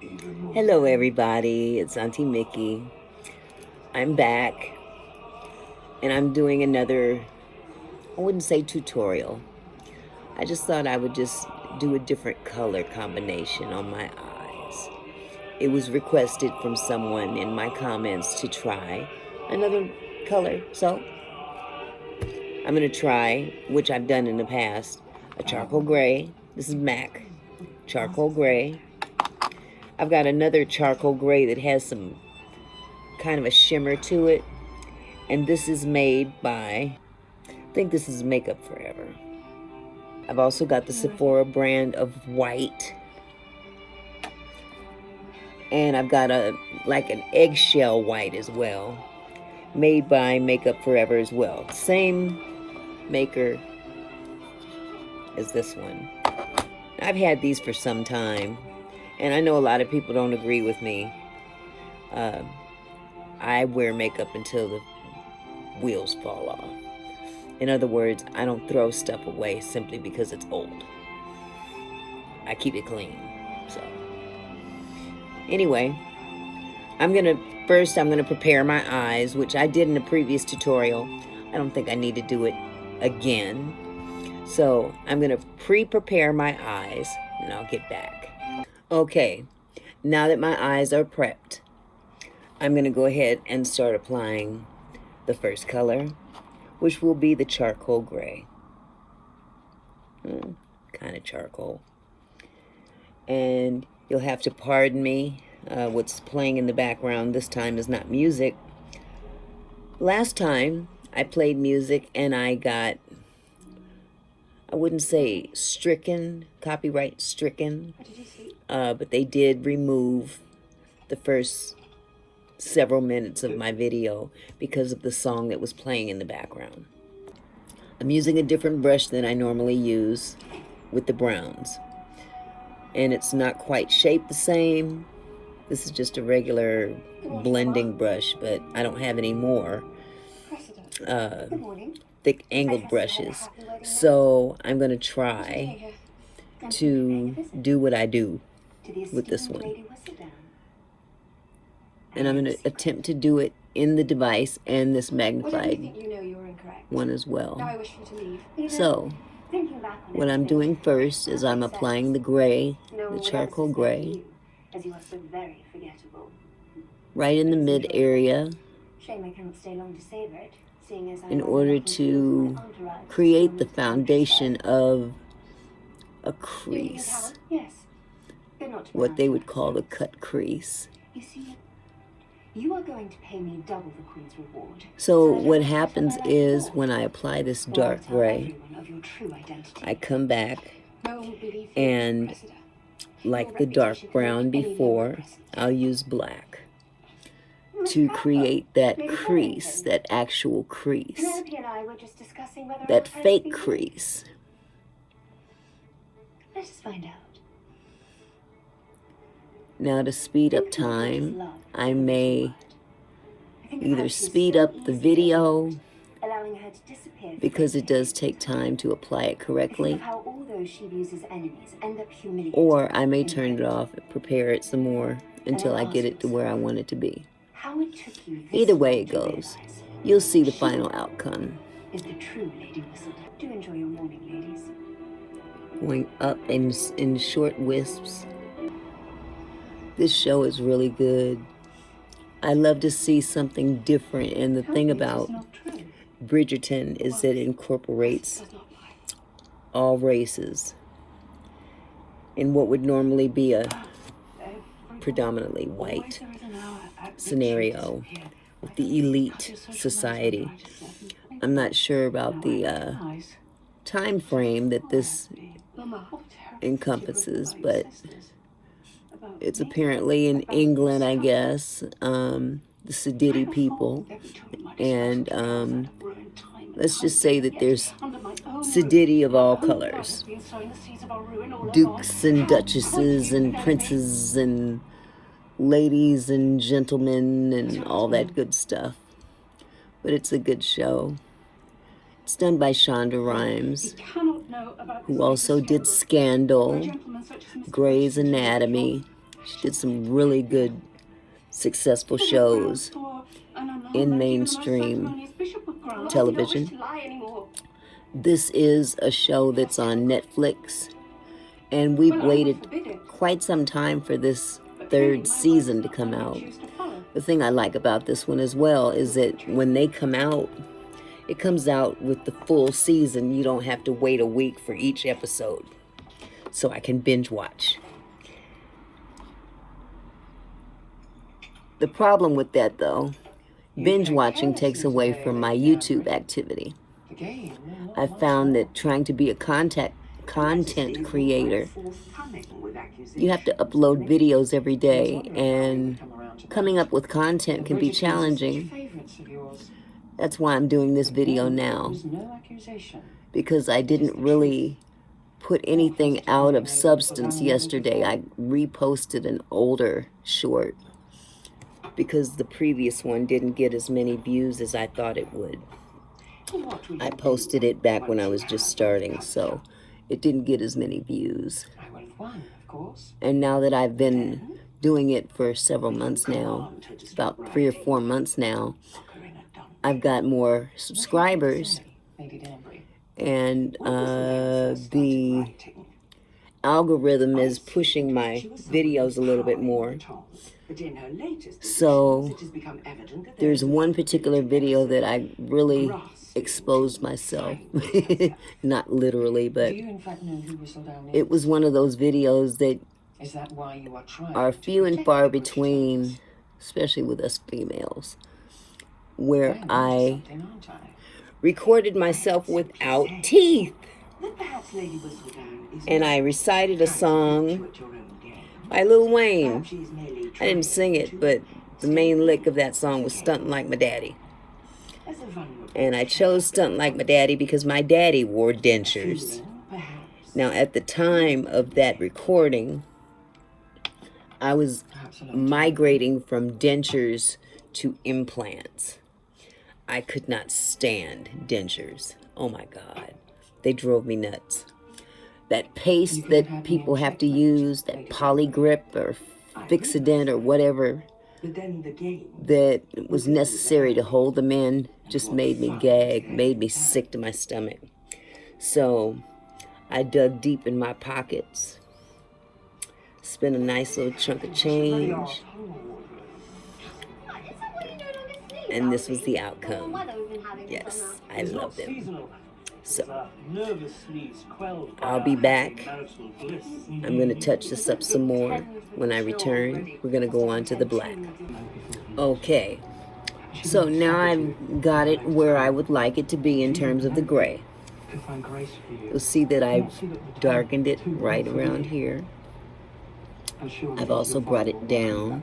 Hello everybody, it's Auntie Mickey. I'm back and I'm doing another, I wouldn't say tutorial. I just thought I would just do a different color combination on my eyes. It was requested from someone in my comments to try another color. So I'm going to try, which I've done in the past, a charcoal gray. This is MAC charcoal gray. I've got another charcoal gray that has some kind of a shimmer to it. And this is made by, I think this is Makeup Forever. I've also got the Sephora brand of white. And I've got like an eggshell white as well, made by Makeup Forever as well. Same maker as this one. I've had these for some time, and I know a lot of people don't agree with me. I wear makeup until the wheels fall off. In other words, I don't throw stuff away simply because it's old. I keep it clean. So anyway, I'm gonna prepare my eyes, which I did in a previous tutorial. I don't think I need to do it again. So I'm gonna pre-prepare my eyes and I'll get back. Okay, now that my eyes are prepped, I'm gonna go ahead and start applying the first color, which will be the charcoal gray. Kind of charcoal. And you'll have to pardon me. What's playing in the background this time is not music. Last time I played music and I got, I wouldn't say stricken, copyright stricken, but they did remove the first several minutes of my video because of the song that was playing in the background. I'm using a different brush than I normally use with the browns. And it's not quite shaped the same. This is just a regular blending brush, but I don't have any more thick angled brushes. So I'm going to try to do what I do with this one. And I'm going to attempt to do it in the device and this magnified one as well. So what I'm doing first is I'm applying the gray, the charcoal gray, right in the mid area in order to create the foundation of a crease, what they would call the cut crease. You are going to pay me double the Queen's reward. So what happens is when I apply this dark gray, I come back and like the dark brown before, I'll use black to create that crease, that actual crease, that fake crease. Let us find out. Now to speed up time, I may either speed up the video because it does take time to apply it correctly, or I may turn it off and prepare it some more until I get it to where I want it to be. Either way it goes, you'll see the final outcome. Is the true Lady Whistler. Do enjoy your morning, ladies. Going up in short wisps. This show is really good. I love to see something different, and the thing about Bridgerton is that it incorporates all races in what would normally be a predominantly white scenario with the elite society. I'm not sure about the time frame that this encompasses, but it's apparently in England, I guess, the Sediti people, and let's just say that there's Sediti of all colors, dukes and duchesses and princes and ladies and gentlemen and all that good stuff. But it's a good show. It's done by Shonda Rhimes, who also did Scandal, Grey's Anatomy. She did some really good, successful shows in mainstream television. This is a show that's on Netflix, and we've waited quite some time for this third season to come out. The thing I like about this one as well is that when they come out, it comes out with the full season. You don't have to wait a week for each episode, so I can binge watch. The problem with that, though, binge watching takes away from my YouTube activity. I found that trying to be a content creator, you have to upload videos every day, and coming up with content can be challenging. That's why I'm doing this video now, because I didn't really put anything out of substance yesterday. I reposted an older short because the previous one didn't get as many views as I thought it would. I posted it back when I was just starting, so it didn't get as many views. And now that I've been doing it for several months now, about 3 or 4 months now, I've got more subscribers, and the algorithm is pushing my videos a little bit more. So there's one particular video that I really exposed myself, not literally, but it was one of those videos that are few and far between, especially with us females, where I recorded myself without teeth, and I recited a song by Lil Wayne. I didn't sing it, but the main lick of that song was Stuntin' Like My Daddy. And I chose Stuntin' Like My Daddy because my daddy wore dentures. Now, at the time of that recording, I was migrating from dentures to implants. I could not stand dentures. Oh my God. They drove me nuts. That paste that people have to use, that Polygrip or Fixodent or whatever that was necessary to hold them in, just made me gag, made me sick to my stomach. So I dug deep in my pockets, spent a nice little chunk of change, and this was the outcome. Yes, I love them. So I'll be back. I'm going to touch this up some more. When I return, we're going to go on to the black. Okay, so now I've got it where I would like it to be in terms of the gray. You'll see that I've darkened it right around here. I've also brought it down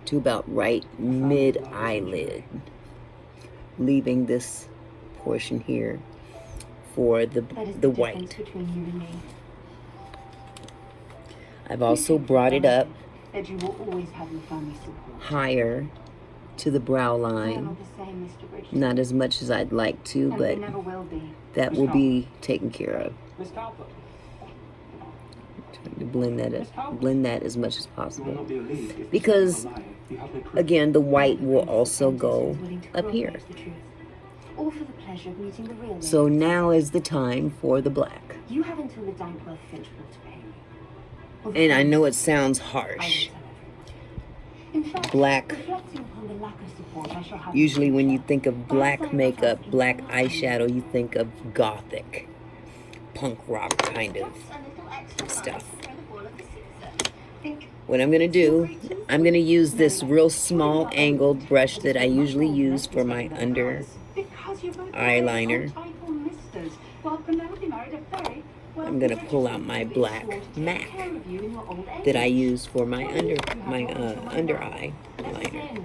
to about right mid-eyelid, leaving this portion here for the white. I've also brought it up higher to the brow line. Not as much as I'd like to, but that will be taken care of. Trying to blend that as much as possible, because again, the white will also go up here. So now is the time for the black. You have until the Dankworth Finchville to pay me. And I know it sounds harsh. Black. Usually when you think of black makeup, black eyeshadow, you think of gothic, punk rock kind of stuff. What I'm going to do, I'm going to use this real small angled brush that I usually use for my under eyeliner. I'm going to pull out my black MAC that I use for my under eye liner.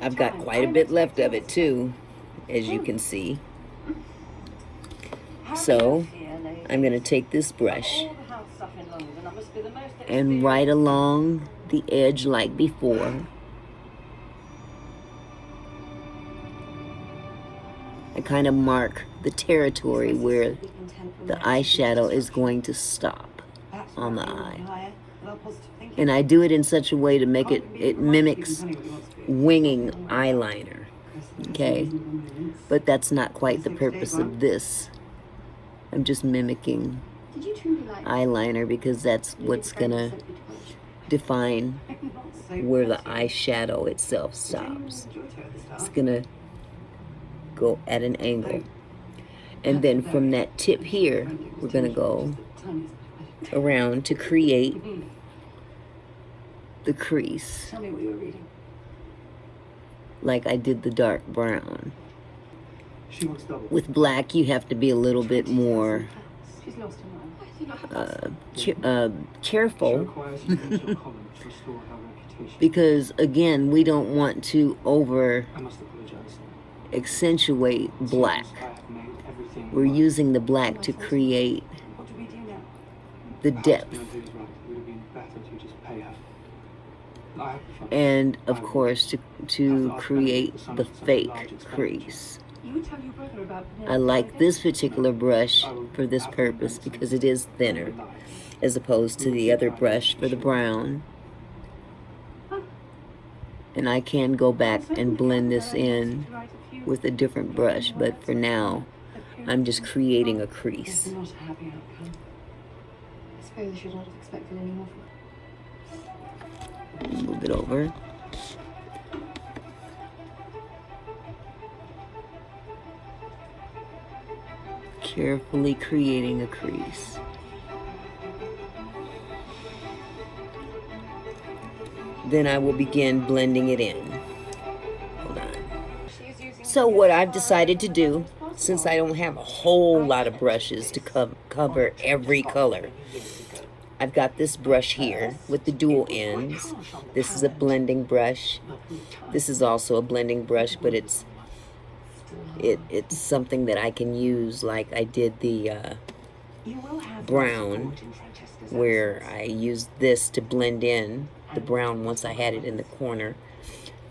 I've got quite a bit left of it too, as you can see. So I'm going to take this brush and right along the edge like before. I kind of mark the territory where the eyeshadow is going to stop. on the eye. And I do it in such a way to make it mimics winging eyeliner. Okay? But that's not quite the purpose of this. I'm just mimicking eyeliner because that's what's gonna define where the eyeshadow itself stops. It's gonna go at an angle. And then from that tip here, we're gonna go around to create the crease. Like I did the dark brown. With black, you have to be a little bit more careful because again, we don't want to over accentuate black. We're using the black to create the depth. And of course to create the fake crease. I like this particular brush for this purpose because it is thinner as opposed to the other brush for the brown. And I can go back and blend this in with a different brush, but for now I'm just creating a crease. I suppose I should not have expected any more. Move it over. Carefully creating a crease. Then I will begin blending it in. Hold on. So what I've decided to do, since I don't have a whole lot of brushes to cover every color, I've got this brush here with the dual ends. This is a blending brush. This is also a blending brush, but it's something that I can use like I did the brown, where I used this to blend in the brown once I had it in the corner.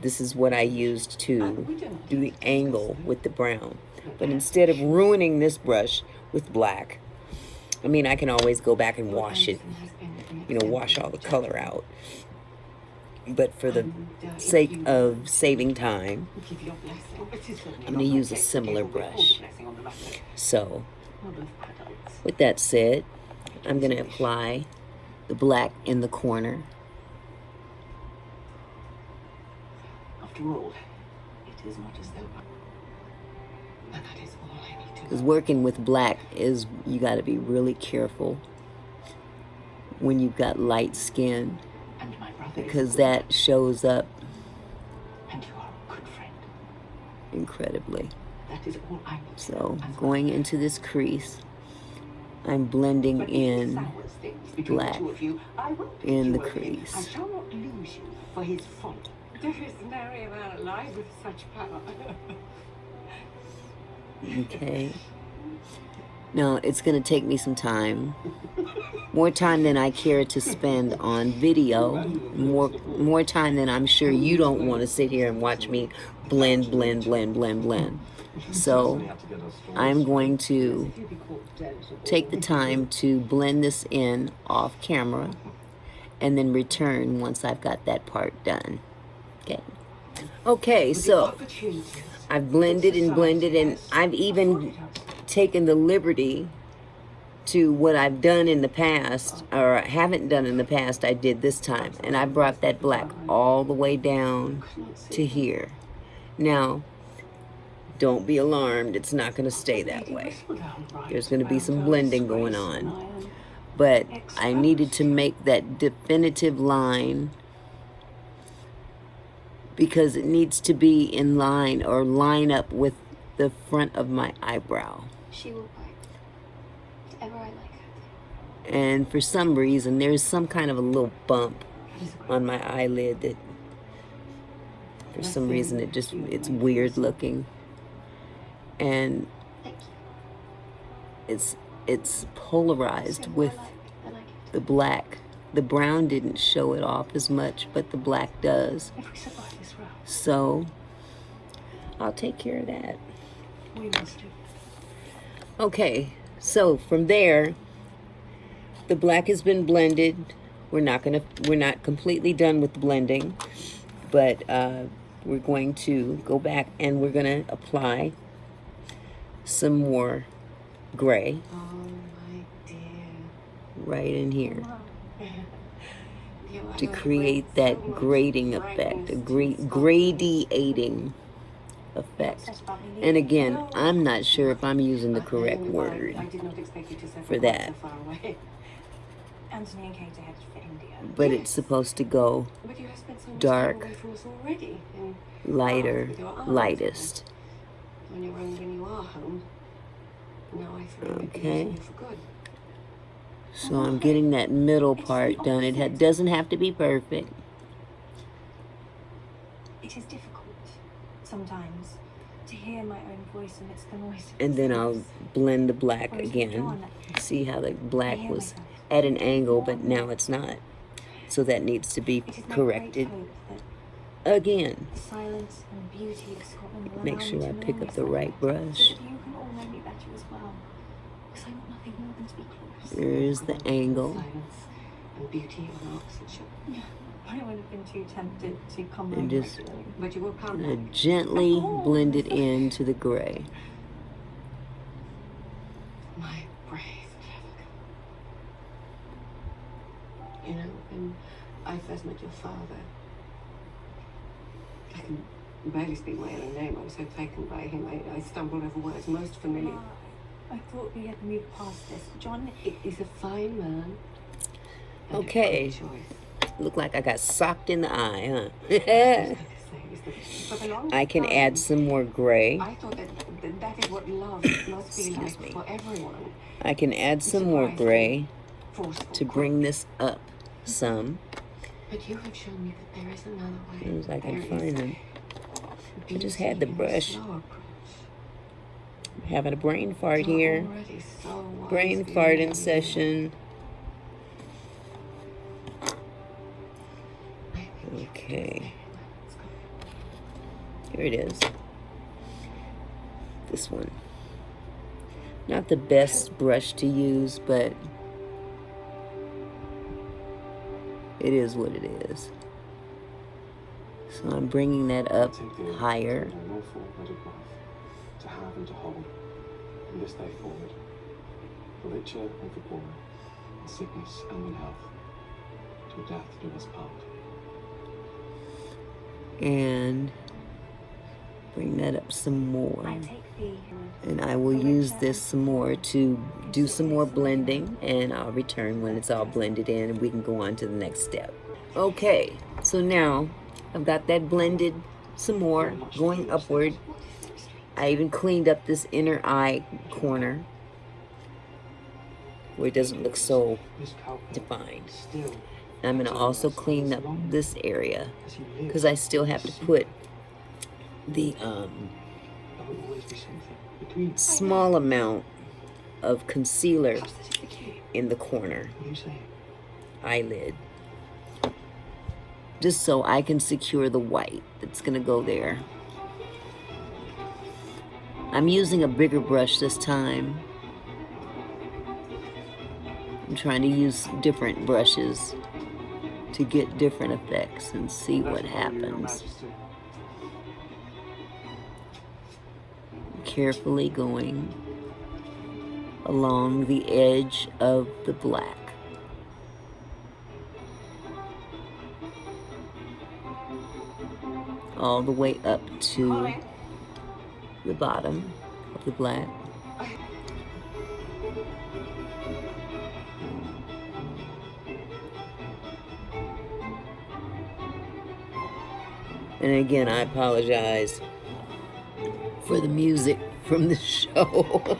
This is what I used to do the angle with the brown. But instead of ruining this brush with black, I mean, I can always go back and wash it, wash all the color out. But for the sake of saving time, I'm going to use a similar brush. So, with that said, I'm going to apply the black in the corner. After all, it is not as though. And that is all I need to. Because working with black is, you got to be really careful when you've got light skin, because that shows up and you are a good friend. Incredibly. That is all I need. So going into this crease, I'm blending in black in the crease. I shall not lose you for his fault. There is nary a man alive with such power. Okay. Now, it's going to take me some time. More time than I care to spend on video. More time than I'm sure you don't want to sit here and watch me blend. So, I'm going to take the time to blend this in off camera and then return once I've got that part done. Okay, so I've blended and I've even taken the liberty to what I've done in the past, or haven't done in the past, I did this time. And I brought that black all the way down to here. Now, don't be alarmed, it's not going to stay that way. There's going to be some blending going on. But I needed to make that definitive line because it needs to be in line or line up with the front of my eyebrow. She will bite. If ever I like her. And for some reason, there's some kind of a little bump on my eyelid that, for some reason, it's weird looking. And it's polarized with the black. The brown didn't show it off as much, but the black does. So I'll take care of that. We must do. Okay, so from there, The black has been blended. We're not completely done with the blending, but we're going to go back and we're going to apply some more gray Oh, my dear. right in here You are to going create bring that so much grading effect, brightness a to this gradiating effect. Obsessed about me And leaving. again, No. I'm not sure if I'm using the I correct am, word I did not expect you to settle for quite that. so far away. Anthony and Kate are headed for India. But Yes. it's supposed to go But you have spent so much Dark, time away from us already. And lighter, with your arms lightest. on your own when you are home. Now I thought I might be Okay. losing you for good. So I'm getting that middle part done. It doesn't have to be perfect. It is difficult sometimes to hear my own voice amidst the noise. And then I'll blend the black again. See how the black was at an angle, but now it's not. So that needs to be corrected again. The silence and beauty of Scotland will Make allow sure me I to know pick up the myself right better, brush. so that you can all know me better as well. Because I want nothing more than to be close. There's the angle. Silence and beauty on opposite shore. I would have been too tempted to come And home just regularly. But you will come gonna back. gently blend it into the gray. My brave Jessica. You know, when I first met your father, I can barely speak my own name. I was so taken by him. I stumbled over words most familiar. I thought we had moved past this. John, He's a fine man. and a Okay. good choice. Look like I got socked in the eye, I was huh? going to say is that for the longest I can time, add some more gray. I thought that is what love must be like me. for everyone. I can add some more gray Forceful, to bring this up some. But you have shown me that there is another way. As soon as I can There is find them. I just had the beauty in brush. slow approach. Having a brain fart You're here. already so wise Brain beyond fart in your session. years. Okay. Let's go. Here it is. This one. Not the best brush to use, but it is what it is. So I'm bringing that up higher. No full wedded life, to have and to hold, from this day forward, for richer and for poorer, in sickness and in health, till death do us part. And bring that up some more. I take the... And I will use this some more to do some more blending, and I'll return when it's all blended in and we can go on to the next step. Okay, so now I've got that blended some more, going upward. I even cleaned up this inner eye corner where it doesn't look so Miss Cowper, defined. still, I'm going to also clean up this area because I still have to put the there will always be something between. small amount of concealer Perhaps that is the key. in the corner What do you say? eyelid, just so I can secure the white that's gonna go there. I'm using a bigger brush this time. I'm trying to use different brushes to get different effects and see what happens. Carefully going along the edge of the black. All the way up to the bottom of the black. And again, I apologize for the music from the show.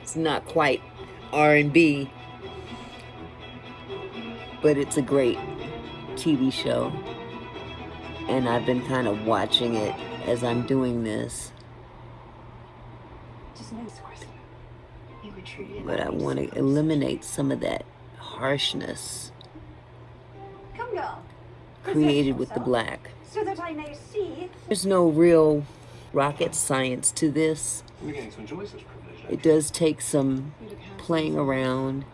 It's not quite R&B, but it's a great TV show. And I've been kind of watching it as I'm doing this. Just no Christmas. You were truly But I want to eliminate some of that harshness Come, girl. created with the black. So that I may see. There's no real rocket science to this. We're beginning to enjoy such privilege. It does take some playing around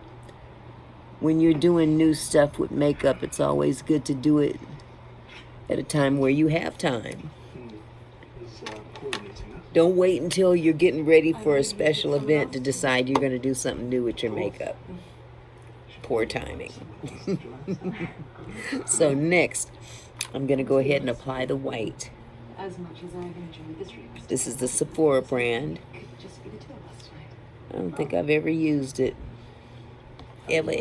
when you're doing new stuff with makeup, it's always good to do it at a time where you have time. Is coordinating us. Don't wait until you're getting ready for a special event to decide you're going to do something new with your makeup. Poor timing. So next, I'm going to go ahead and apply the white. As much as I've enjoyed this trip, This is the Sephora brand. it could just be the two of us tonight. I don't think I've ever used it. Ever.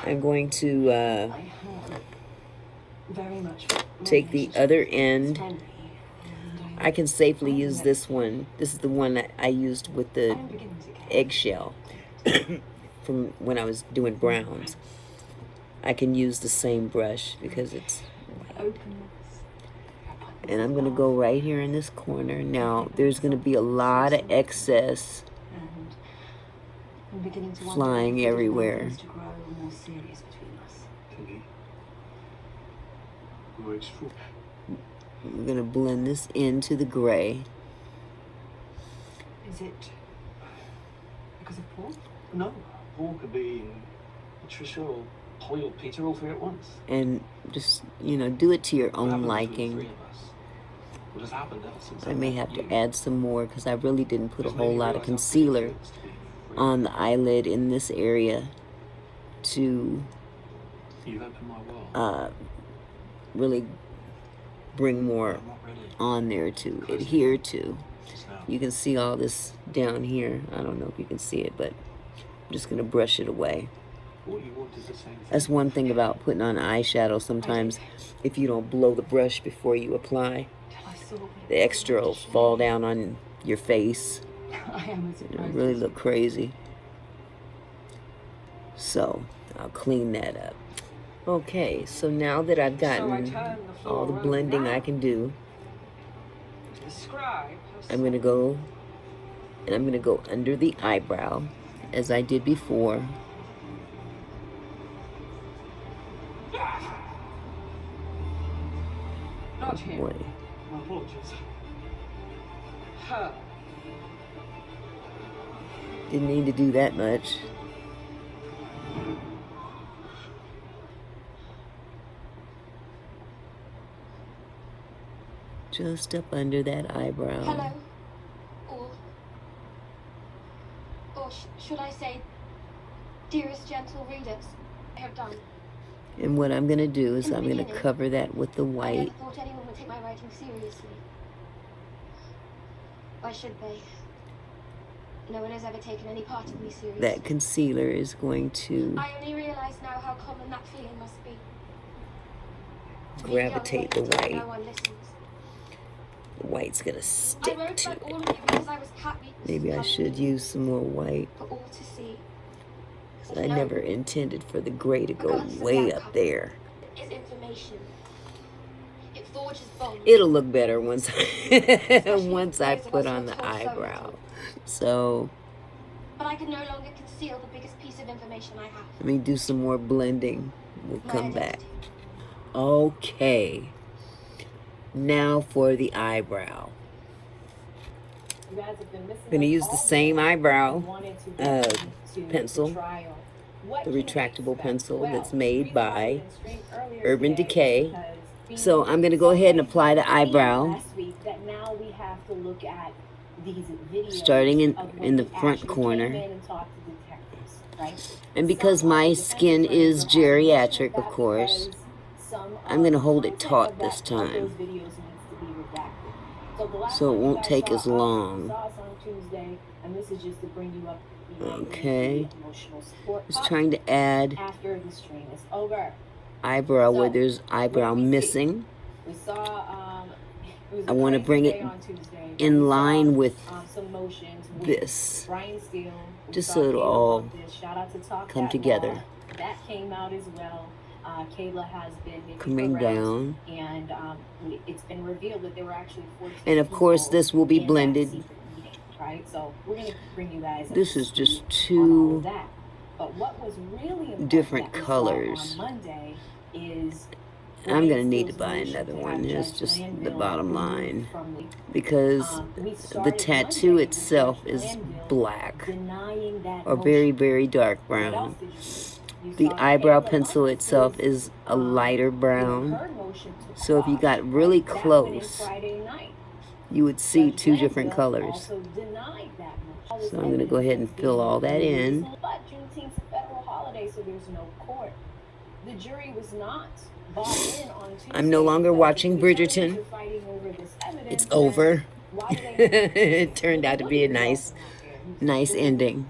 I'm going to I have very much take the other end. friendly, and I can safely use this one. This is the one that I used with the I'm beginning to care. eggshell from when I was doing browns. I can use the same brush because it's white. Openness. And I'm going to go right here in this corner. Now, there's going to be a lot of excess And I'm beginning to flying wonder if everywhere. things to grow more serious between us. Tilly. You're extraordinary. I'm going to blend this into the gray. Is it because of Paul? No, Paul could be Patricia or Polly or Peter, all three at once. And just, do it to your What own happened between the liking. three of us? What has happened ever since I may have met to you? add some more because I really didn't put a Just made whole me lot of realise how good it concealer feels to be free. on the eyelid in this area to You've opened my world. really bring more I'm not ready. on there to adhere to. Just now. You can see all this down here. I don't know if you can see it, but I'm just going to brush it away. What you want is the same thing. That's one thing about putting on eyeshadow. Sometimes if you don't blow the brush before you apply, Till I saw what the extra will fall down on your face. I am as It'll really look crazy. So I'll clean that up. Okay, so now that I've gotten all the blending I can do, Describe I'm going to go and I'm going to go under the eyebrow as I did before. Not him. Boy, My apologies. Her. didn't need to do that much. Just up under that eyebrow. Hello. Or should I say, dearest gentle readers, I have done. And what I'm going to do is I'm going to cover that with the I white. never thought anyone would take my writing seriously. Why should they? No one has ever taken any part of me seriously. That concealer is going to I only realize now how common that feeling must be. gravitate the white. No one listens. The white's going to I stick wrote to like all it. of you because I was happy. Maybe I should use some more white. For all to see. 'Cause I never intended for the gray to go way up there. Is information. It forges bonds. It'll look better once once I put on the eyebrow. So But I can no longer conceal the biggest piece of information I have. let me do some more blending. We'll My come back. identity. Okay. Now for the eyebrow. You guys have been missing I'm going to us use the all same day. eyebrow Wanted to get to pencil, the trial. What the can I retractable expect? pencil Well, that's the made reason why I by didn't stream earlier Urban today Decay. is because So I'm going to go ahead and apply the we learned eyebrow, last week that now we have to look at these videos starting in of when in the we front actually corner. came in and talked to detectives, right? And because Some of my the skin defense is attorneys are having geriatric, issues with of that course, because some I'm going to of hold the it content taut of this that- of time. those videos needs to be redacted. So the last So it time you won't guys take saw as us, long. you saw us on Tuesday, and this is just to bring you up. Okay. Emotional support. Just trying to add After the stream is over, eyebrow where So, there's eyebrow what did we see? missing. we saw. It was I a want to crazy bring day it on Tuesday. in We saw, line with some motions with this. Brian Steele. We Just saw so it'll Kayla all Bumpus. Shout out to Talk come That together. Law. That came out as well. Kayla has been making Coming her rounds, down. and it's been revealed that there were actually 14 And of course people this will be in that blended. secret meeting, right? So we're gonna bring you guys. up This to is just speed on all of two that. But what was really important different that we saw colors. on Monday is I'm going to need to buy another one. It's just the bottom line. Because the tattoo itself is black or very, very dark brown. The eyebrow pencil itself is a lighter brown. So if you got really close, you would see two different colors. So I'm going to go ahead and fill all that in. But Juneteenth's a federal holiday, so there's no court. The jury was not bought in on Tuesday. I'm no longer watching Bridgerton. It's over. It turned out to be a nice ending.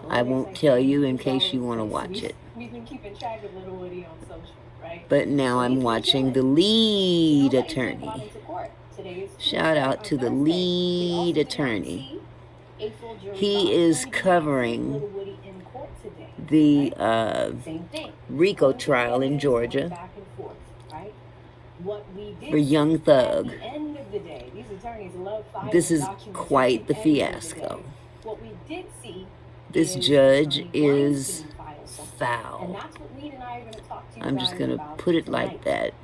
I won't tell you in case you want to watch it. We've been keeping track of Little Woody on social, right? But now I'm watching the lead attorney. Shout out to the lead attorney. He is covering the RICO trial in Georgia for Young Thug. This is quite the fiasco. This judge is foul. I'm just going to put it like that.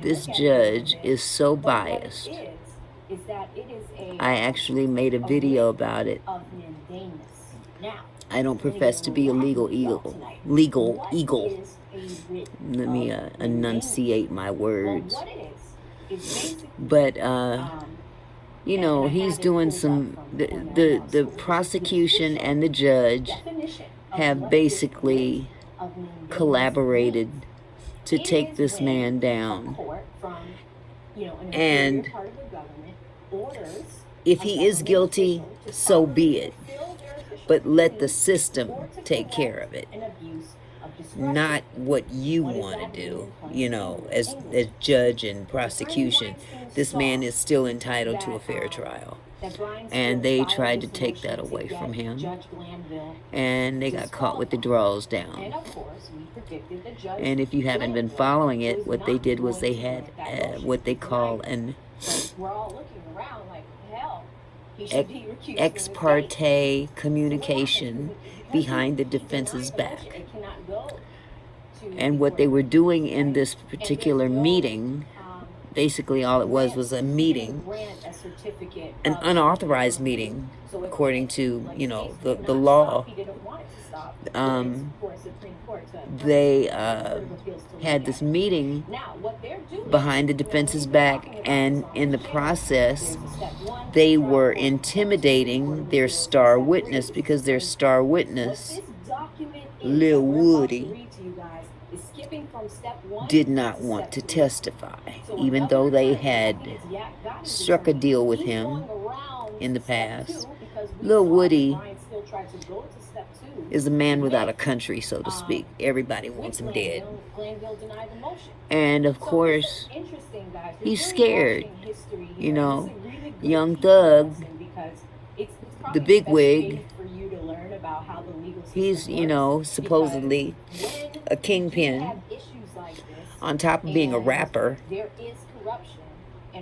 This judge is so biased. I actually made a video about it. I don't profess to be a legal eagle. Let me enunciate my words. But you know, he's doing some. The prosecution and the judge have basically collaborated to take this man down. And if he is guilty, so be it. But let the system take care of it. Not what you want to do, you know, as judge and prosecution. This man is still entitled to a fair trial. And they tried to take that away from him. And they got caught with the draws down. And if you haven't been following it, what they did was they had what they call an ex parte communication behind the defense's back. And what they were doing in this particular meeting, basically all it was a meeting, an unauthorized meeting, according to, you know, the law. They had this meeting behind the defense's back, and in the process, they were intimidating their star witness, because their star witness, Lil Woody, did not want to testify, even though they had struck a deal with him in the past. Lil Woody is a man without a country, so to speak. Everybody wants him dead. And of course, he's scared. You know, Young Thug, the bigwig, he's, you know, supposedly a kingpin. On top of being a rapper,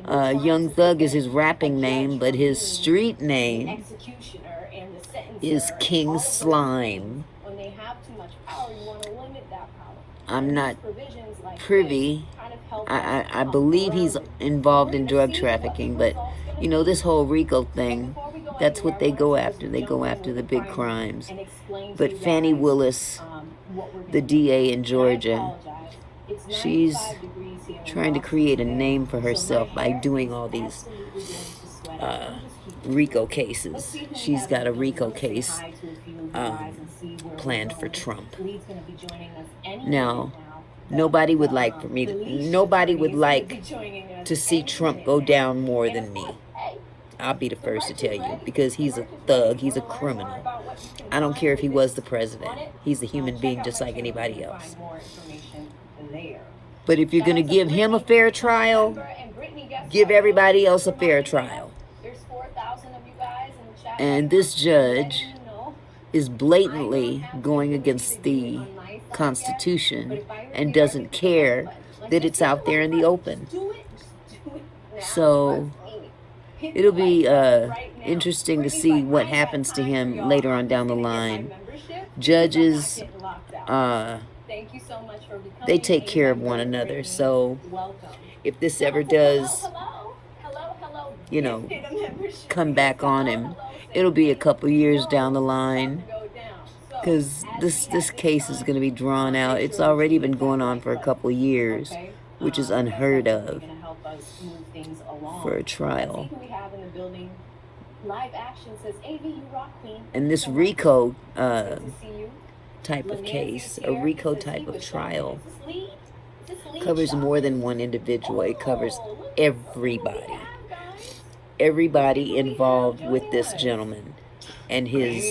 Young Thug is his rapping name, but his street name is King Slime. I'm not privy. I believe he's involved in drug trafficking, but you know, this whole RICO thing, that's what they go after. They go after the big crimes. But Fannie Willis, the DA in Georgia, she's trying to create a name for herself by doing all these RICO cases. She's got a RICO case planned for Trump. Now, nobody would like to see Trump go down more than me. I'll be the first to tell you, because he's a thug, he's a criminal. I don't care if he was the president. He's a human being just like anybody else. But if you're going to give him a fair trial, give everybody else a fair trial. And this judge is blatantly going against the Constitution and doesn't care that it's out there in the open. So it'll be interesting to see what happens to him later on down the line. Judges Thank you so much for becoming They take a care of member one with another. me. So Welcome. if this Tell ever them to hello, does, hello, hello, hello. you know, Gifted a membership come because back on hello, him, hello, say it'll be a hey. couple You years down know the it's about line, to go down. So because as this we have this case is time, going to be drawn out. make It's sure that already you been hit that going on like for a button. couple years, Okay, which is that's unheard definitely of going to help us move things along. for a Let's see trial. who we have in the building. Live action says AV, you rock queen. Thank And you this so much. RICO It's good to see you. type of Lenanzi's case, a here. RICO Says he type of was shopping. trial, Is this Lee? Is this Lee covers more shopping? than one individual. It covers Oh, look who we everybody. have, guys. Everybody Look who we have involved with joining this us. gentleman and his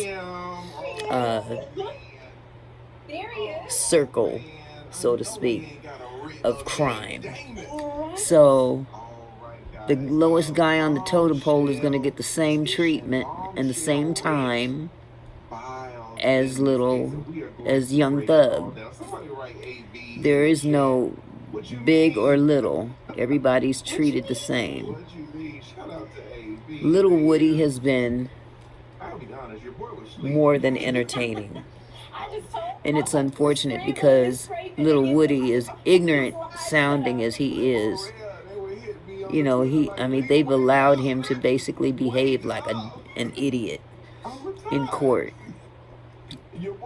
There he is. circle, so to speak, of crime. Right. So the lowest guy on the totem pole is going to get the same treatment and the same time as Young Thug. There is no big or little. Everybody's treated the same. Little Woody has been more than entertaining. And it's unfortunate because Little Woody, is ignorant sounding as he is, you know, they've allowed him to basically behave like an idiot in court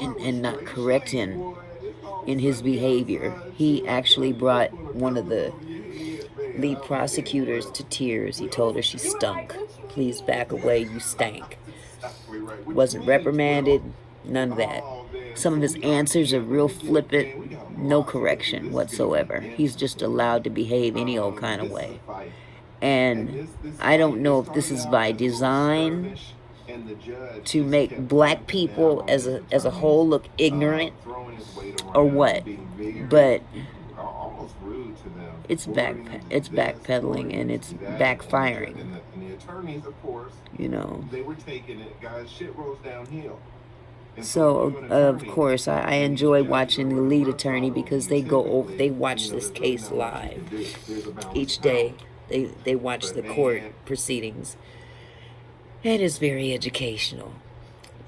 and not correct him in his behavior. He actually brought one of the lead prosecutors to tears. He told her she stunk. Please back away, you stank. Wasn't reprimanded, none of that. Some of his answers are real flippant, no correction whatsoever. He's just allowed to behave any old kind of way. And I don't know if this is by design to make black people as a whole look ignorant or what, but it's backpedaling and it's backfiring. You know. So of course I enjoy watching the lead attorney because they watch this case live each day. They watch the court proceedings. It is very educational.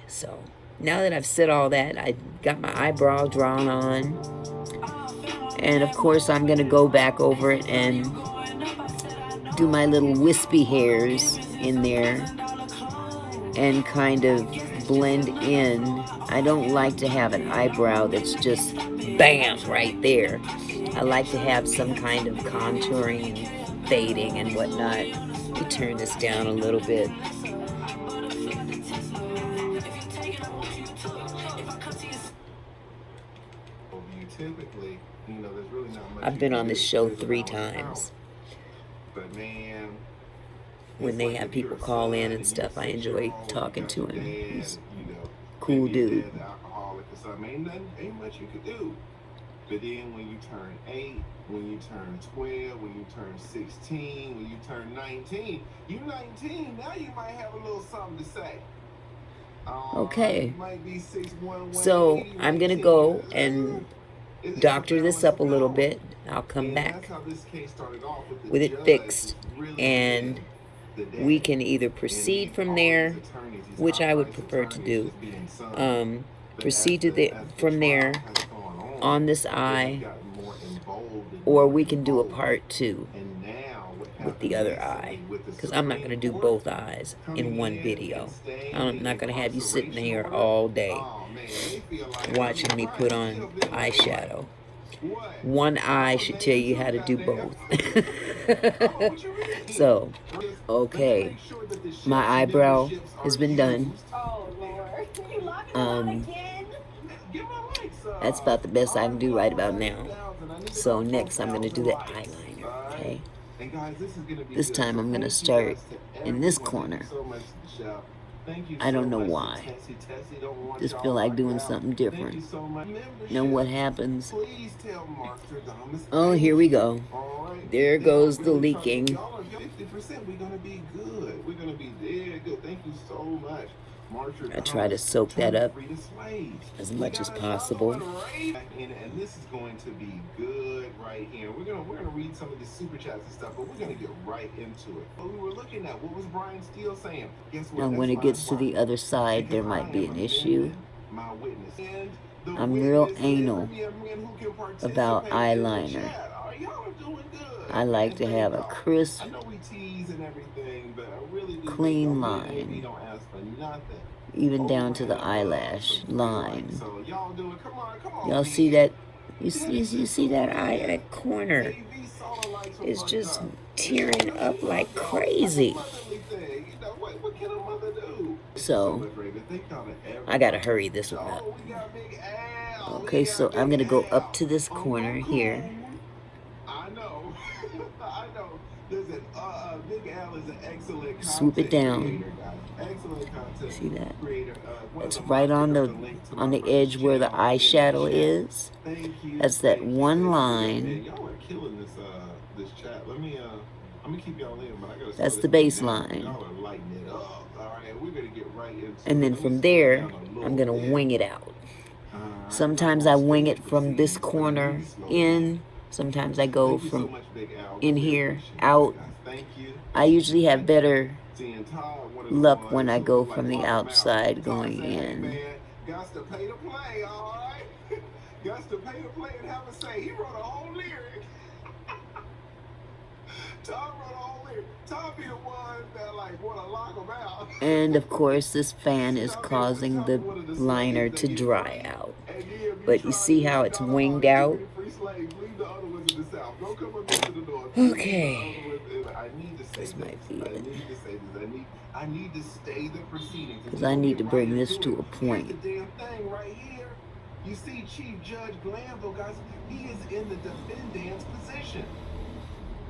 So now that I've said all that, I got my eyebrow drawn on, and of course I'm gonna go back over it and do my little wispy hairs in there and kind of blend in. I don't like to have an eyebrow that's just bam right there. I like to have some kind of contouring and fading and whatnot. Let me turn this down a little bit. I've been on this show 3 times. When they have people call in and stuff, I enjoy talking to him. He's a cool dude. But then when you turn 8, when you turn 12, when you turn 16, when you turn 19, you 19, now you might have a little something to say. Okay. So I'm going to go and doctor this up a little bit. I'll come back with it fixed, and we can either proceed from there, which I would prefer to do, proceed from there on this eye, or we can do a part 2 with the other eye, because I'm not going to do both eyes in one video. I'm not going to have you sitting here all day watching me put on eyeshadow. One eye should tell you how to do both. So, okay, my eyebrow has been done. Oh, Lord. You locking them out again? That's about the best I can do right about now. So next I'm going to do the eyeliner, okay? This time I'm going to start in this corner. I don't know why. Just feel like doing something different. Know what happens? Oh, here we go. There goes the leaking. 50%, we're going to be good. We're going to be there good. Thank you so much. I try to soak that up as much as possible. And this is going to be good right here. We're gonna read some of the super chats and stuff, but we're gonna get right into it. What we were looking at, what was Brian Steele saying? Guess what? Now when it gets to the other side, there might be an issue. my witness. And the I'm real witness is anal mere men who can about participate in the eyeliner. chat. Y'all are doing good. I like And to thank have a y'all. crisp, I know we tease and everything, but I really do think clean me and AB line, don't ask for nothing even down over to and the above eyelash some play like. line. So y'all do it. Come on, Y'all see man. that? You see that eye, that corner AV soda likes is fucked just up. tearing up like crazy. Motherly thing. You know, what can a mother do? So Thank y'all to I gotta everybody. hurry this one up. Oh, we got Big Al. Okay, so I'm gonna go up to this Uncle corner here. Coon. I know. I know. Listen, Big Al is an excellent Swoop it content down. creator, guys. Excellent content See that? creator. It's right on the edge where the eyeshadow is. Thank you. That's that one line. Y'all are killing this chat. I'm gonna keep y'all in, but I gotta. That's the baseline. Y'all are lighting it up. All right, we're gonna get right into. And then from there, I'm gonna wing it out. Sometimes I wing it from this corner in. Sometimes I go from in here out. I usually have better luck when I go from the outside going in. Got to pay to play, all right? Got to pay to play and have a say. He wrote a whole lyric. Tom wrote a whole lyric. Tom be the one that like want to lock him out. And of course, this fan is causing the liner to dry out. But you see how it's winged out? Okay. This might be it. I need to stay the proceedings. Because I need to bring this to a point. The damn thing right here. You see Chief Judge Glanville, guys, he is in the defendant's position.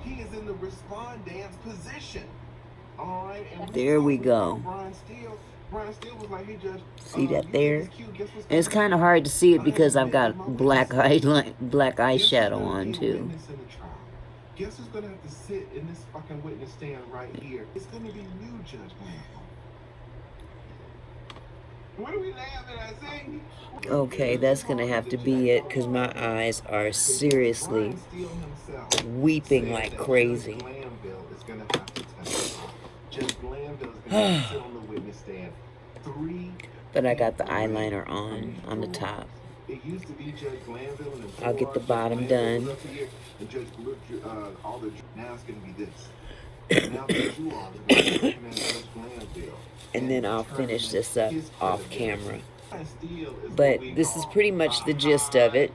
He is in the respondent's position. All right. And there we go. Brian Steele was like, hey, Judge, see that there? And it's kind of hard to see it because I've got black eyeshadow on too. Guess who's gonna have to sit in this fucking witness stand right here? It's gonna be you, Judge Glanville. What are we laughing at? Sing? Okay, that's gonna have to be it because my eyes are seriously weeping like crazy. But I got the eyeliner on the top. I'll get the bottom done. And then I'll finish this up off camera. But this is pretty much the gist of it.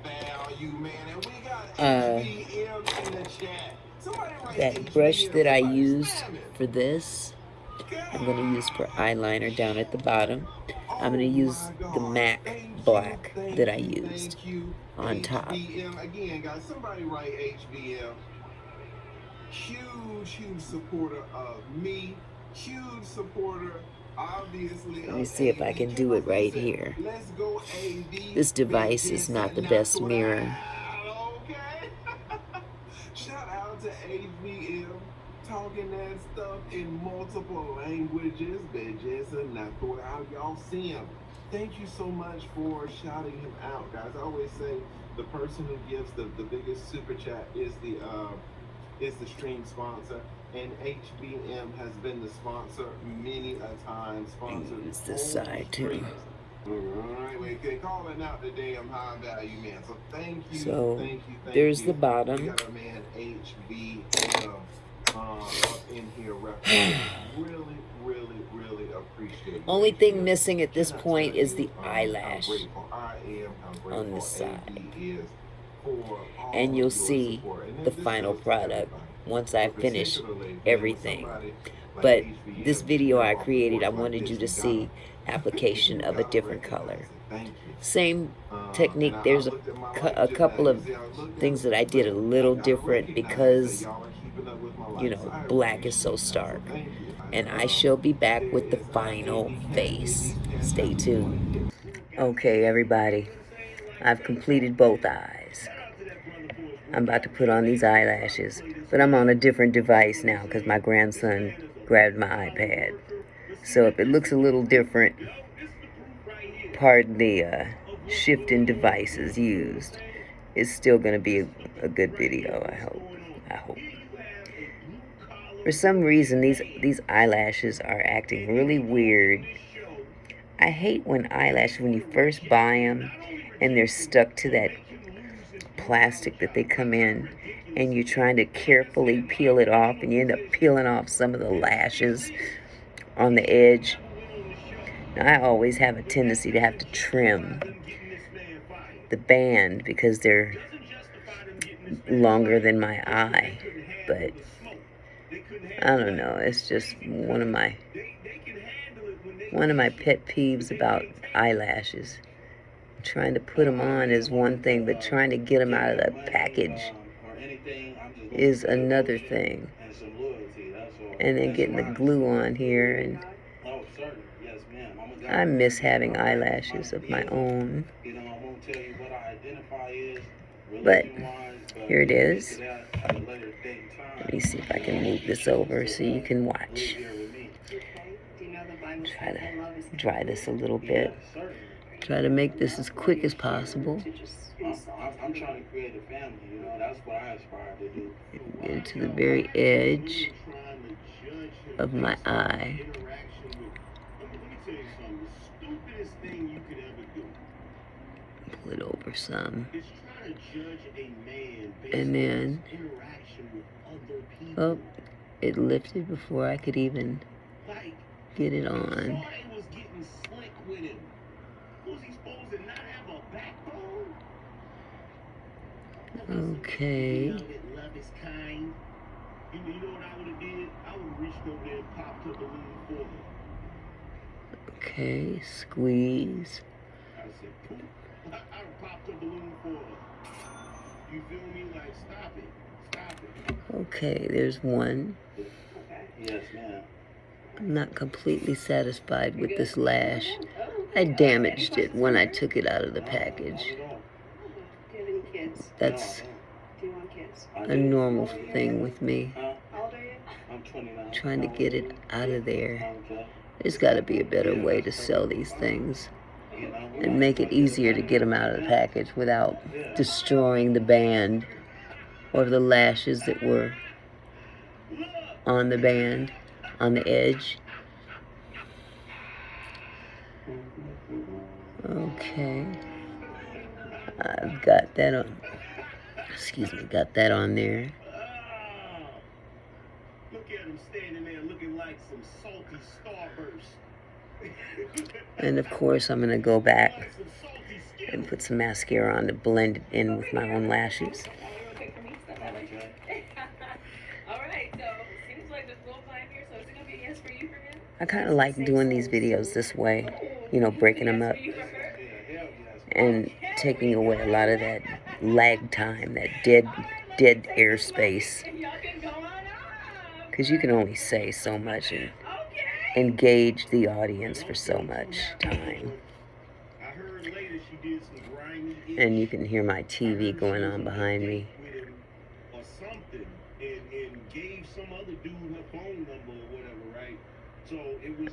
That brush that I used for this, I'm going to use for eyeliner down at the bottom. I'm going to use the MAC black that I used on top. Again, guys, somebody write HBM. Huge supporter of me. Huge supporter, obviously. Let me see if I can do it right here. This device is not the best mirror. Okay. Shout out to HBM. Talking that stuff in multiple languages, but just enough for how y'all see him. Thank you so much for shouting him out, guys. I always say the person who gives the biggest super chat is the stream sponsor, and HBM has been the sponsor many a time. Use this side too. All right, we can call it out the damn high value man. So thank you. So thank you. there's the bottom. We got our man HBM. Up in here, really appreciate it. Only thing missing at this point is the eyelash on this side. And you'll see the final product once I finish everything. But this video I created, I wanted you to see application of a different color. Same technique. There's a couple of things that I did a little different because, you know, black is so stark. And I shall be back with the final face. Stay tuned. Okay, everybody. I've completed both eyes. I'm about to put on these eyelashes. But I'm on a different device now because my grandson grabbed my iPad. So if it looks a little different, pardon the shift in devices used. It's still going to be a good video, I hope. For some reason, these eyelashes are acting really weird. I hate when eyelashes, when you first buy them and they're stuck to that plastic that they come in, and you're trying to carefully peel it off, and you end up peeling off some of the lashes on the edge. Now, I always have a tendency to have to trim the band because they're longer than my eye, but I don't know, it's just one of my pet peeves about eyelashes. Trying to put them on is one thing, but trying to get them out of the package is another thing. And then getting the glue on here, and I miss having eyelashes of my own. But here it is. Let me see if I can move this over so you can watch. Try to dry this a little bit. Try to make this as quick as possible. I'm trying to create a family, you know, that's what I aspire to do. Get to the very edge of my eye. Pull it over some. And then, oh, it lifted before I could even get it on. Okay. Okay, squeeze. Okay, there's one. Yes, ma'am. I'm not completely satisfied with this lash. I damaged it when I took it out of the package. That's a normal thing with me. Trying to get it out of there. There's got to be a better way to sell these things and make it easier to get them out of the package without destroying the band or the lashes that were on the band, on the edge. Okay. I've got that on. Excuse me, got that on there. Look at him standing there looking like some salty starburst. And of course, I'm going to go back and put some mascara on to blend it in with my own lashes. I kind of like doing these videos this way, you know, breaking them up and taking away a lot of that lag time, that dead airspace. Because you can only say so much and engage the audience for so much time. And you can hear my TV going on behind me.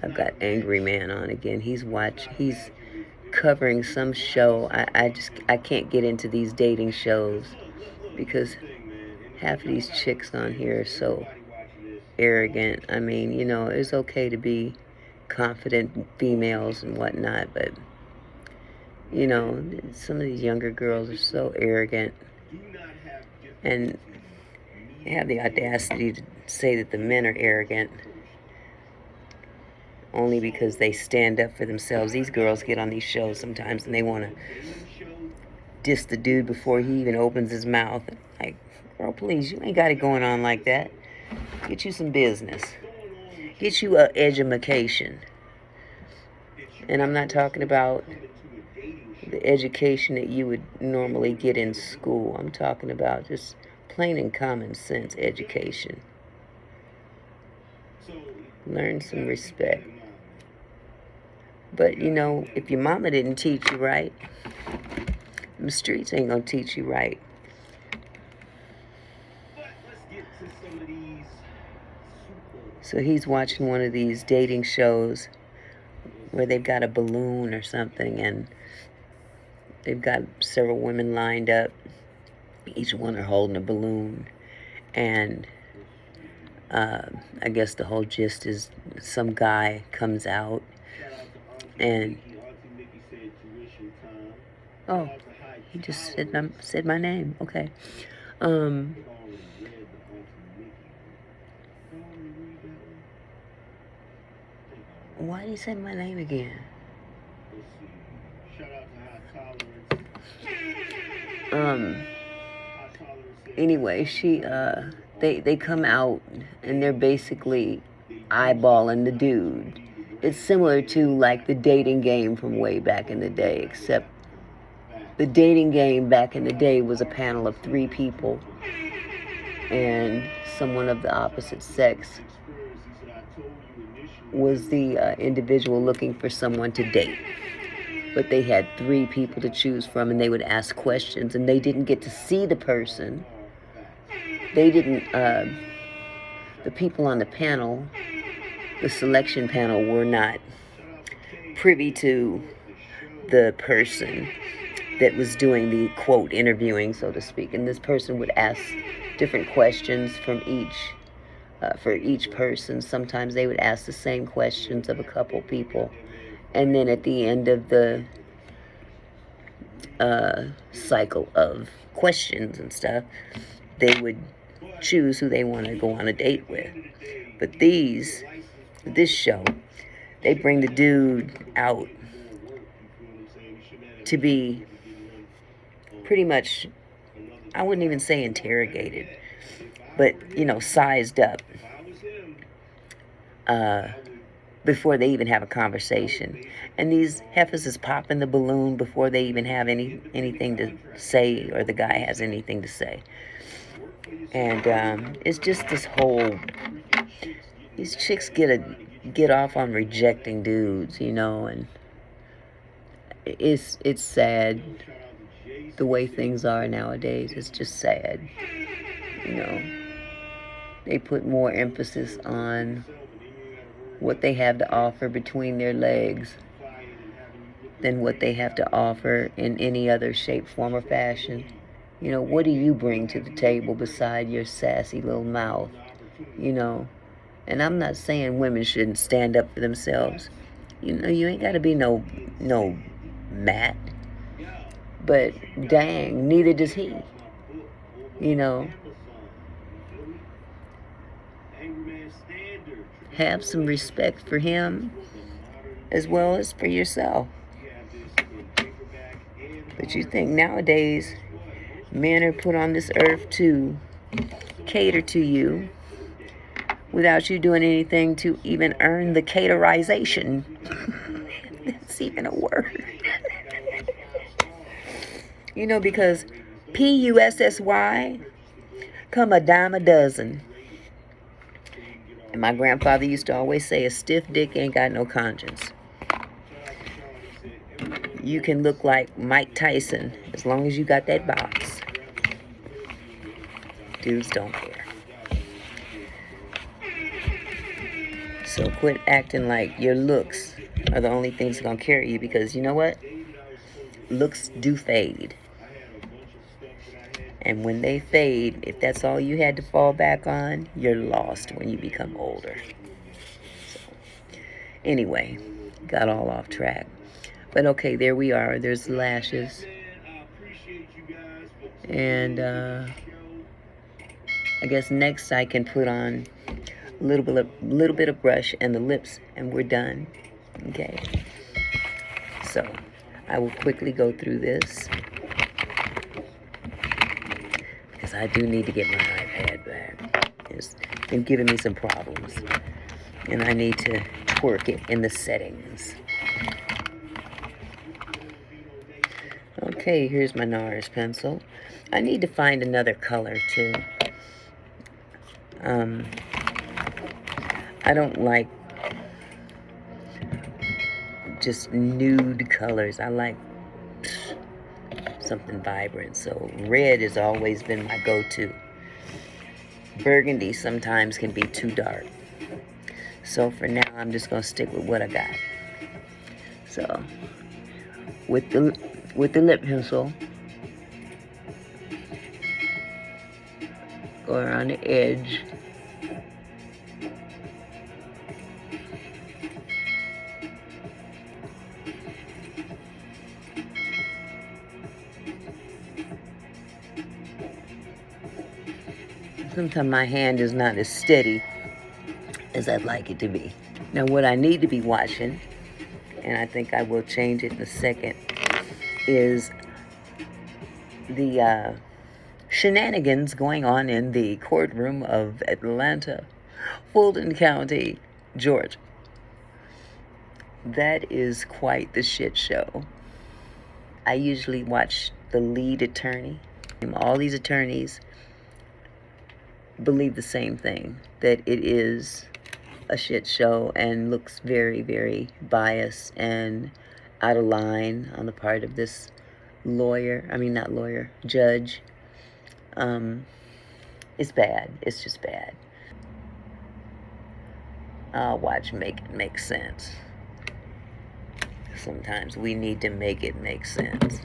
I've got Angry Man on again. He's covering some show. I can't get into these dating shows because half of these chicks on here are so arrogant. I mean, you know, it's okay to be confident females and whatnot, but you know, some of these younger girls are so arrogant, and they have the audacity to say that the men are arrogant only because they stand up for themselves. These girls get on these shows sometimes and they want to diss the dude before he even opens his mouth. Like, girl, please, you ain't got it going on like that. Get you some business. Get you a education. And I'm not talking about the education that you would normally get in school. I'm talking about just plain and common sense education. Learn some respect. But, you know, if your mama didn't teach you right, the streets ain't gonna teach you right. So he's watching one of these dating shows where they've got a balloon or something, and they've got several women lined up. Each one are holding a balloon. And I guess the whole gist is some guy comes out And oh, he just said my name. Okay. Um, why did he say my name again? Anyway, they come out and they're basically eyeballing the dude. It's similar to like the dating game from way back in the day, except the dating game back in the day was a panel of 3 people and someone of the opposite sex was the individual looking for someone to date. But they had 3 people to choose from, and they would ask questions, and they didn't get to see the person. They didn't, the people on the panel, the selection panel, were not privy to the person that was doing the, quote, interviewing, so to speak. And this person would ask different questions from for each person. Sometimes they would ask the same questions of a couple people. And then at the end of the cycle of questions and stuff, they would choose who they want to go on a date with. But this show, they bring the dude out to be pretty much, I wouldn't even say interrogated, but, sized up before they even have a conversation. And these heifers is popping the balloon before they even have anything to say, or the guy has anything to say. And it's just this whole, these chicks get off on rejecting dudes, and it's sad the way things are nowadays. It's just sad. They put more emphasis on what they have to offer between their legs than what they have to offer in any other shape, form, or fashion. What do you bring to the table beside your sassy little mouth? And I'm not saying women shouldn't stand up for themselves. You ain't got to be no Matt. But dang, neither does he. Have some respect for him as well as for yourself. But you think nowadays men are put on this earth to cater to you without you doing anything to even earn the caterization. That's even a word. Because Pussy come a dime a dozen. And my grandfather used to always say, a stiff dick ain't got no conscience. You can look like Mike Tyson as long as you got that box. Dudes don't care. So quit acting like your looks are the only things that are going to carry you, because you know what? Looks do fade. And when they fade, if that's all you had to fall back on, you're lost when you become older. So, anyway, got all off track. But okay, there we are. There's lashes. And I guess next I can put on a little bit of brush and the lips, and we're done. Okay. So I will quickly go through this, because I do need to get my iPad back. It's been giving me some problems, and I need to twerk it in the settings. Okay, here's my NARS pencil. I need to find another color too. I don't like just nude colors. I like something vibrant. So red has always been my go-to. Burgundy sometimes can be too dark. So for now, I'm just going to stick with what I got. So with the lip pencil, go around the edge. Sometimes my hand is not as steady as I'd like it to be. Now what I need to be watching, and I think I will change it in a second, is the shenanigans going on in the courtroom of Atlanta, Fulton County, Georgia. That is quite the shit show. I usually watch the lead attorney. All these attorneys believe the same thing, that it is a shit show and looks very, very biased and out of line on the part of this judge. It's bad. It's just bad. I'll watch make it make sense. Sometimes we need to make it make sense.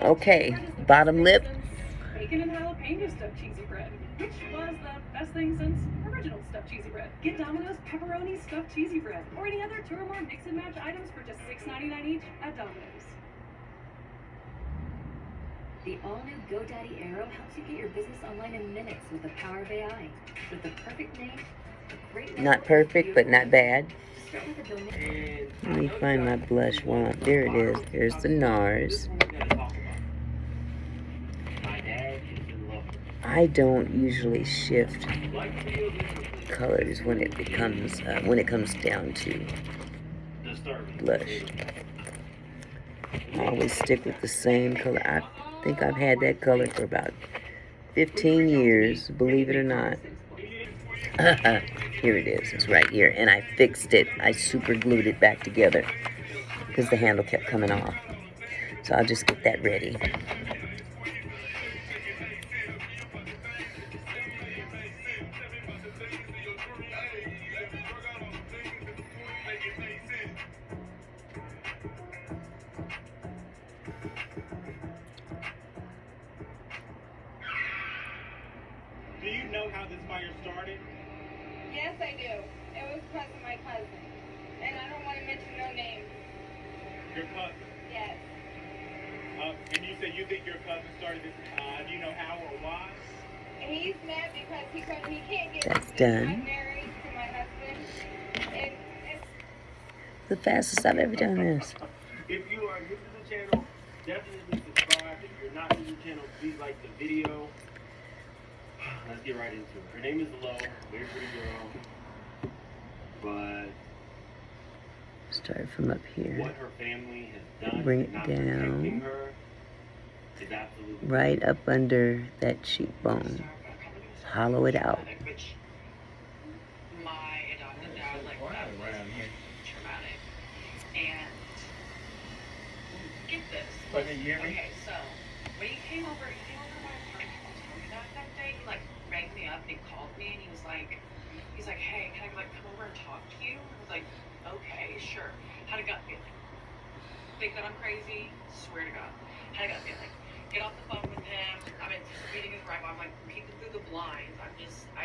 Okay, bottom lip. Bacon and jalapeno stuffed cheesy bread, which was the best thing since original stuffed cheesy bread. Get Domino's pepperoni stuffed cheesy bread or any other 2 or more mix and match items for just $6.99 each at Domino's. The all-new GoDaddy Arrow helps you get your business online in minutes with the power of AI. With the perfect name, a great not perfect, but not bad. Let me find my blush one. There it is. There's the NARS. I don't usually shift colors when it comes down to blush. I always stick with the same color. I think I've had that color for about 15 years, believe it or not. Here it is. It's right here. And I fixed it. I super glued it back together because the handle kept coming off. So I'll just get that ready. Do you know how this fire started? Yes, I do. It was because of my cousin. And I don't want to mention no names. Your cousin? Yes. And you said you think your cousin started this. Do you know how or why? He's mad because he can't get That's done. I'm married to my husband. And The fastest I've ever done this. If you are new to the channel, definitely subscribe. If you're not new to the channel, please like the video. Let's get right into it. Her name is Lo, very pretty girl. But Start from up here. what her family has done, Bring it not down. protecting her, is absolutely Right up under that cheekbone. Hollow it out. My adopted dad, like, that was traumatic. And get this. Okay, so when he came over to my apartment, he told me that day, he like rang me up and he called me and he's like, hey, can I like come over and talk to you? I was like, okay, sure. Had a gut feeling. Think that I'm crazy? Swear to God. Had a gut feeling. Get off the phone with him. I'm anticipating his arrival. I'm like peeking through the blinds. I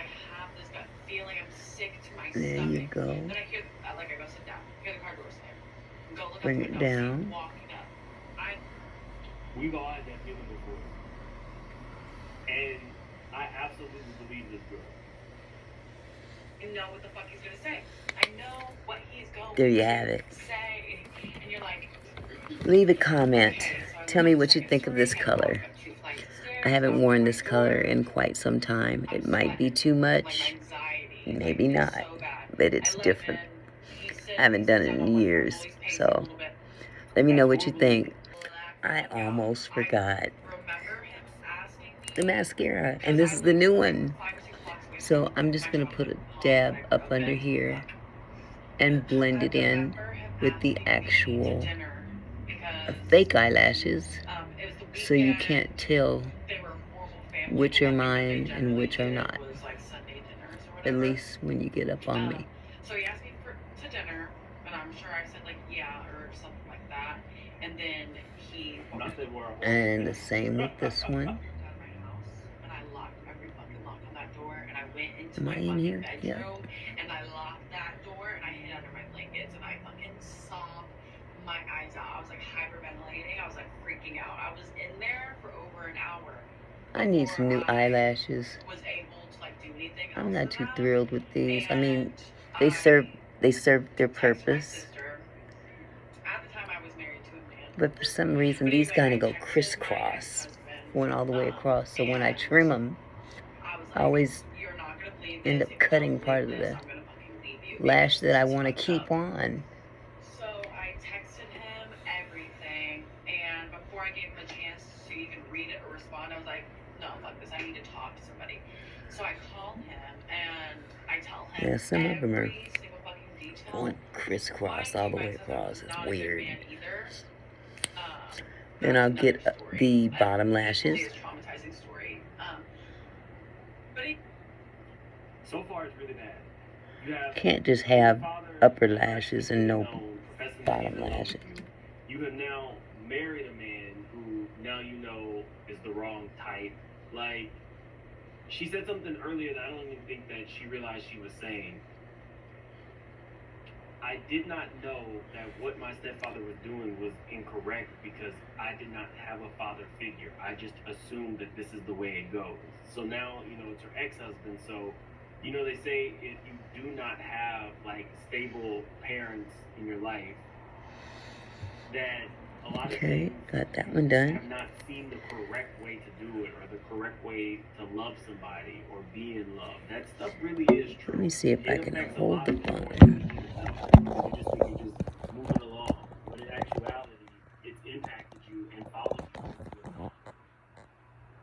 have this gut feeling. I'm sick to my There stomach. you go. Then I hear, I go sit down. Hear the car door slam. Go look Bring out the it window. down. See him walking up. We've all had that feeling before. And I absolutely believe this girl. You know what the fuck he's gonna say. I know what he's going There you have it. to say. And you're like, Leave a comment. Tell me what you think of this color. I haven't worn this color in quite some time. It might be too much, maybe not, but it's different. I haven't done it in years, so let me know what you think. I almost forgot the mascara, and this is the new one. So I'm just gonna put a dab up under here and blend it in with the actual fake eyelashes, so you can't tell which are mine and which are not, at least when you get up on me. So he asked me to dinner, and I'm sure I said like yeah or something like that, and then he And the same with this one. out of my house, and I locked every fucking lock on that door, and I went into Am my I in fucking here? bedroom, Yeah. and I locked that door, and I hid under my blankets, and I fucking sobbed my eyes out. I was like hyperventilating. I was like freaking out. I was in there for over an hour. I need some new eyelashes. Was able to like do anything I'm else not than too that. thrilled with these. I mean, And they serve their texted my purpose. sister. At the time, I was married to a man. But for some reason, But these anyway, kind I of go texted my crisscross, ex-husband. going all the way across. So when I And trim them, I was I like, always "You're not gonna believe end this. up If you cutting don't part believe of this, the I'm gonna fucking leave you." lash Because that I this is want to fucked keep up. on. So I texted him everything, and before I gave him a chance to even read it or respond, I was like, "No, fuck this. I need to talk to somebody." So I call him and I tell him Yeah, some of them are every single fucking detail. going crisscross Mind all you, the my way ex-husband across. was It's not a good weird. man either. Then That's I'll another get story, the an bottom equally lashes. as traumatizing story. But he, So far, it's really bad. You have Can't just your have father, upper lashes and no professing that bottom he's in love with lashes. you. You have now married a man who now you know is the wrong type. Like, she said something earlier that I don't even think that she realized she was saying. I did not know that what my stepfather was doing was incorrect because I did not have a father figure. I just assumed that this is the way it goes. So now, you know, it's her ex-husband. So, you know, they say if you do not have like stable parents in your life, that a lot of Okay, things got that one done. have not seen the correct way to do it or the correct way to love somebody or be in love. That stuff really is true. Let me see if I It can affects a hold lot the of people phone. and you just think you're just moving along. But in actuality, it's impacted you and followed you.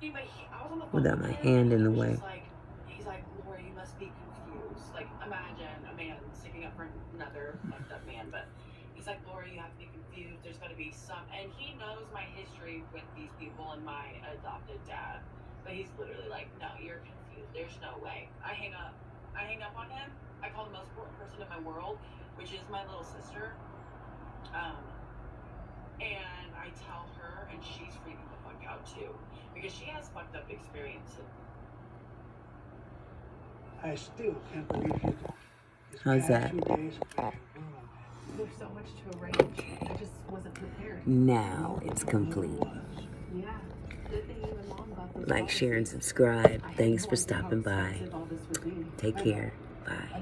anyway, I was on the phone Without with my him, hand and in he the was way. just like, he's like, "Laura, you must be confused. Like, imagine a man sticking up for another fucked up man, but he's like, Laura, you have to be confused. There's got to be some," and he knows my history with these people and my adopted dad, but he's literally like, "No, you're confused. There's no way." I hang up on him. I call the most important person in my world, which is my little sister. And I tell her, and she's freaking the fuck out too, because she has fucked up experiences. I still can't believe you. How's that? There's so much to arrange. I just wasn't prepared. Now it's complete. Yeah. Good thing you and Mom got those Like, share, and policies. subscribe. I had Thanks no for idea how stopping by. expensive all this would be. Take care. Bye.